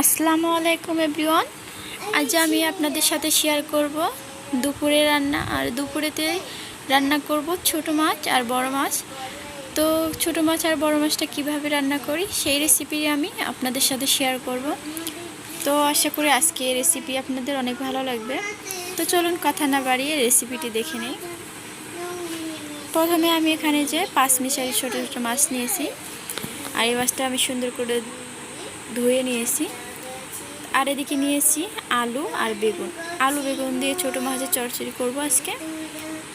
আসসালামু আলাইকুম এভরিওয়ান। আজ আমি আপনাদের সাথে শেয়ার করব দুপুরে রান্না। আর দুপুরেতে রান্না করব ছোট মাছ আর বড় মাছ। তো ছোট মাছ আর বড় মাছটা কিভাবে রান্না করি সেই রেসিপি আমি আপনাদের সাথে শেয়ার করব। তো আশা করি আজকে এই রেসিপি আপনাদের অনেক ভালো লাগবে। তো চলুন কথা না বাড়িয়ে রেসিপিটি দেখে নিই। প্রথমে আমি এখানে যে 5 মিশালি ছোটো ছোটো মাছ নিয়েছি, আর এই মাছটা আমি সুন্দর করে ধুয়ে নিয়েছি। আর এদিকে নিয়েছি আলু আর বেগুন। আলু বেগুন দিয়ে ছোটো মাছের চচ্চড়ি করব আজকে।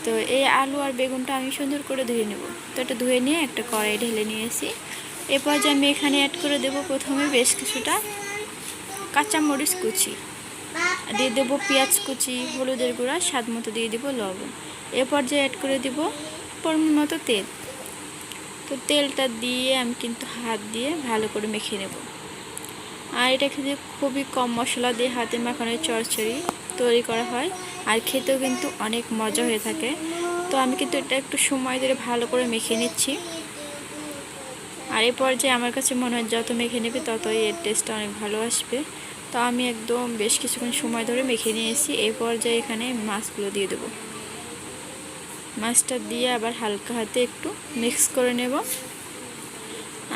তো এই আলু আর বেগুনটা আমি সুন্দর করে ধুয়ে নেব। তো এটা ধুয়ে নিয়ে একটা কড়াই ঢেলে নিয়েছি। এরপর যে আমি এখানে অ্যাড করে দেব প্রথমে বেশ কিছুটা কাঁচামরিচ কুচি, দিয়ে দেবো পেঁয়াজ কুচি, হলুদের গুঁড়া, স্বাদ মতো দিয়ে দেবো লবণ। এরপর যে অ্যাড করে দেবো পরিমাণ মতো তেল। তো তেলটা দিয়ে আমি কিন্তু হাত দিয়ে ভালো করে মেখে নেব। আর এটা খেতে খুবই কম মশলা দিয়ে হাতে মাখানোর চচ্চড়ি তৈরি করা হয়, আর খেতেও কিন্তু অনেক মজা হয়ে থাকে। তো আমি কিন্তু এটা একটু সময় ধরে ভালো করে মেখে নিচ্ছি। আর এই পর্যায়ে আমার কাছে মনে হয় যত মেখে নেবে ততই এর টেস্টটা অনেক ভালো আসবে। তো আমি একদম বেশ কিছুক্ষণ সময় ধরে মেখে নিয়েছি। এই পর্যায়ে এখানে মাছগুলো দিয়ে দেবো। মাছটা দিয়ে আবার হালকা হাতে একটু মিক্স করে নেব,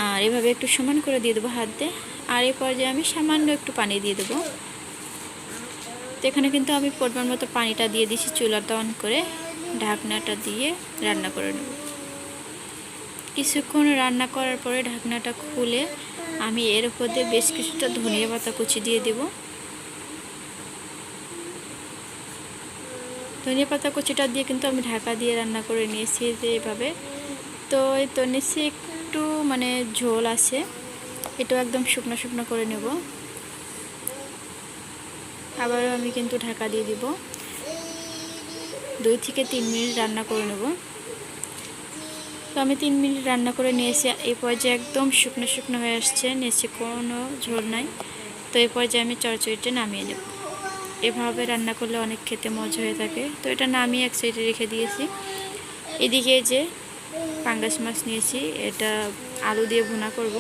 আর এভাবে একটু সমান করে দিয়ে দেবো হাত দিয়ে। আর এই পর্যায়ে আমি সামান্য একটু পানি দিয়ে দেবো। তো এখানে কিন্তু আমি পরিমাণ মতো পানিটা দিয়ে দিয়েছি। চুলাটা অন করে ঢাকনাটা দিয়ে রান্না করে নেব। কিছুক্ষণ রান্না করার পরে ঢাকনাটা খুলে আমি এর উপর দিয়ে বেশ কিছুটা ধনিয়া পাতা কুচি দিয়ে দেব। ধনিয়া পাতা কুচিটা দিয়ে কিন্তু আমি ঢাকা দিয়ে রান্না করে নিয়েছি যে এভাবে। তো এই তো নিচে একটু ঝোল আছে, এটাও একদম শুকনো শুকনো করে নেব। আবারও আমি কিন্তু ঢাকা দিয়ে দিব। 2 থেকে 3 মিনিট রান্না করে নেব। তো আমি 3 মিনিট রান্না করে নিয়েছি। এই পর্যায়ে একদম শুকনো শুকনো হয়ে আসছে, নিচে কোনো ঝোল নাই। তো এই পর্যায়ে আমি চচ্চড়িটা নামিয়ে নেব। এভাবে রান্না করলে অনেক খেতে মজা হয়ে থাকে। তো এটা নামিয়ে এক সাইডে রেখে দিয়েছি। এদিকে যে পাঙ্গাস মাছ নিয়েছি, এটা আলু দিয়ে ভুনা করব।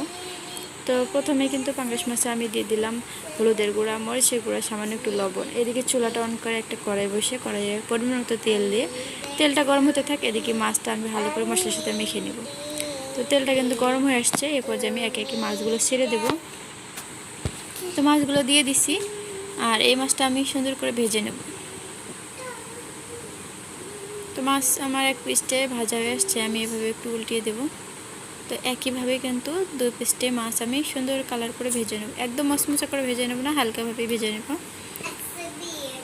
তো প্রথমে কিন্তু পাঙ্গাস মাছে আমি দিয়ে দিলাম হলুদের গুঁড়া, মরিচের গুঁড়া, সামান্য একটু লবণ। এদিকে চুলাটা অন করে একটা কড়াই বসে কড়াইয়ে পরিমাণ মতো তেল দিয়ে তেলটা গরম হতে থাকে। এদিকে মাছটা আমি ভালো করে মশলার সাথে মেখে নেব। তো তেলটা কিন্তু গরম হয়ে আসছে। এরপর যে আমি একে একে মাছগুলো ছেড়ে দেব। তো মাছগুলো দিয়ে দিছি, আর এই মাছটা আমি সুন্দর করে ভেজে নেব। তো মাছ আমার এক পিসটে ভাজা হয়ে আসছে, আমি এভাবে একটু উল্টিয়ে দেব। তো একইভাবে কিন্তু 2 পিসটে মাছ আমি সুন্দর কালার করে ভেজে নেব। একদম মচমচা করে ভেজে নেব না, হালকাভাবে ভেজে নেব।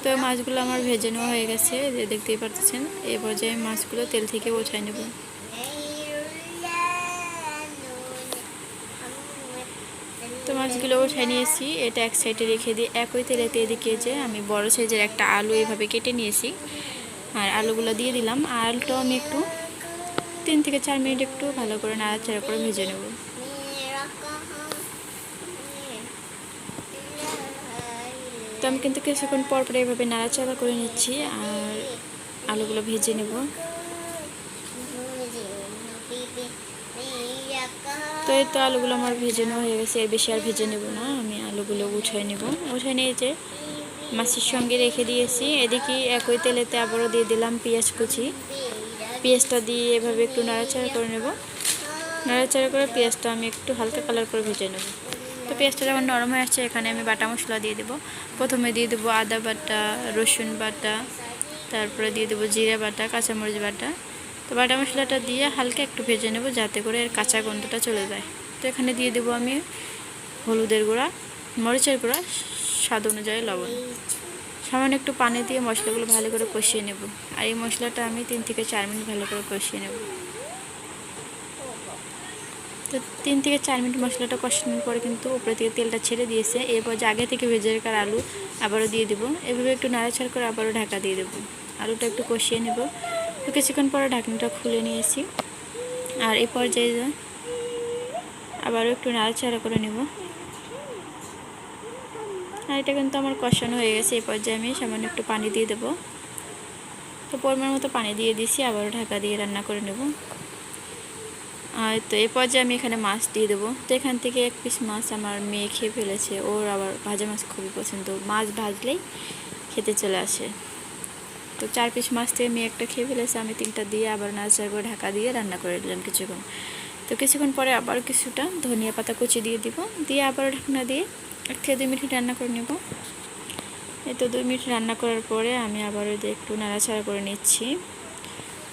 তো মাছগুলো আমার ভেজে নেওয়া হয়ে গেছে, যে দেখতেই পারতেছেন। এই পর্যায়ে মাছগুলো তেল থেকে উঠাই নেব। তো মাছগুলো উঠাই নিয়েছি, এটা এক সাইডে রেখে দিয়ে একই তেলেতে এদিকে যে আমি বড় সাইজের একটা আলু এইভাবে কেটে নিয়েছি, আর আলুগুলো দিয়ে দিলাম। আর আলুটাও আমি একটু 3 থেকে 4 মিনিট একটু ভালো করে নাড়াচাড়া করে ভেজে নেব। তো আমি কিন্তু কিছুক্ষণ পর পর এইভাবে নাড়াচাড়া করে নিচ্ছি, আর আলুগুলো ভেজে নেব। তো এই তো আলুগুলো আমার ভেজে নেওয়া হয়ে গেছে, এর বেশি আর ভেজে নেব না। আমি আলুগুলো উঠাই নেব। উঠাই নিয়ে যে মাছের সঙ্গে রেখে দিয়েছি। এদিকে একই তেলেতে আবারও দিয়ে দিলাম পেঁয়াজ কুচি। পেঁয়াজটা দিয়ে এভাবে একটু নাড়াচাড়া করে নেব। নাড়াচাড়া করে পেঁয়াজটা আমি একটু হালকা কালার করে ভেজে নেব। তো পেঁয়াজটা যখন নরম হয়ে আসছে, এখানে আমি বাটা মশলা দিয়ে দেবো। প্রথমে দিয়ে দেবো আদা বাটা, রসুন বাটা, তারপরে দিয়ে দেবো জিরা বাটা, কাঁচামরিচ বাটা। তো বাটা মশলাটা দিয়ে হালকা একটু ভেজে নেব, যাতে করে এর কাঁচা গন্ধটা চলে যায়। তো এখানে দিয়ে দেবো আমি হলুদের গুঁড়া, মরিচের গুঁড়া, স্বাদ অনুযায়ী লবণ। সামান্য একটু পানি দিয়ে মশলাগুলো ভালো করে কষিয়ে নেব। আর এই মশলাটা আমি 3 থেকে 4 মিনিট ভালো করে কষিয়ে নেব। তো 3 থেকে 4 মিনিট মশলাটা কষানোর পরে কিন্তু উপরে থেকে তেলটা ছেড়ে দিয়েছে। এরপর যে আগে থেকে ভেজে রাখার আলু আবারও দিয়ে দেবো। এভাবে একটু নাড়াচাড়া করে আবারও ঢাকা দিয়ে দেবো। আলুটা একটু কষিয়ে নেব। তো কিছুক্ষণ পরে ঢাকনাটা খুলে নিয়েছি, আর এই পর্যায়ে আবারও একটু নাড়াচাড়া করে নেব। আর এটা কিন্তু আমার কষানো হয়ে গেছে। এই পর্যায়ে আমি সামান্য একটু পানি দিয়ে দেবো। তো পরিমাণ মতো পানি দিয়ে দিয়েছি, আবারও ঢাকা দিয়ে রান্না করে নেব। আর তো এই পর্যায়ে আমি এখানে মাছ দিয়ে দেবো। তো এখান থেকে এক পিস মাছ আমার মেয়ে খেয়ে ফেলেছে। ওর আবার ভাজা মাছ খুবই পছন্দ, মাছ ভাজলেই খেতে চলে আসে। তো 4 পিস মাছ থেকে মেয়ে একটা খেয়ে ফেলেছে, আমি 3টা দিয়ে আবার নাড়াচাড়া করে ঢাকা দিয়ে রান্না করে দিলাম কিছুক্ষণ। তো কিছুক্ষণ পরে আবার কিছুটা ধনিয়া পাতা কুচি দিয়ে দিব, দিয়ে আবার ঢাকনা দিয়ে 1 থেকে 2 মিনিট রান্না করে নেব। এই তো 2 মিনিট রান্না করার পরে আমি আবার একটু নাড়াচাড়া করে নিচ্ছি।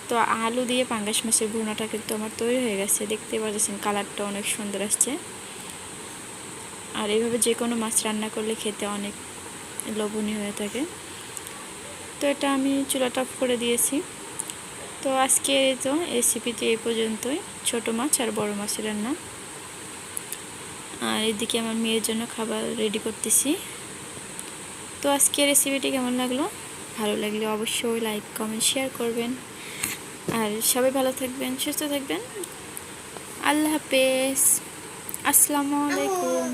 তো আলু দিয়ে পাঙ্গাস মাছের ভুনাটা কিন্তু আমার তৈরি হয়ে গেছে, দেখতে পাচ্ছেন কালারটা অনেক সুন্দর আসছে। আর এইভাবে যে কোনো মাছ রান্না করলে খেতে অনেক লোভনীয় হয়ে থাকে। তো এটা আমি চুলাটা অফ করে দিয়েছি। তো আজকে তো রেসিপিতে এই পর্যন্তই, ছোট মাছ আর বড় মাছের রান্না। আর এদিকে আমার মেয়ের জন্য খাবার রেডি করতেছি। তো আজকে রেসিপিটি কেমন লাগলো? ভালো লাগলে অবশ্যই লাইক কমেন্ট শেয়ার করবেন। আর সবাই ভালো থাকবেন, সুস্থ থাকবেন। আল্লাহ হাফেজ, আসসালামু আলাইকুম।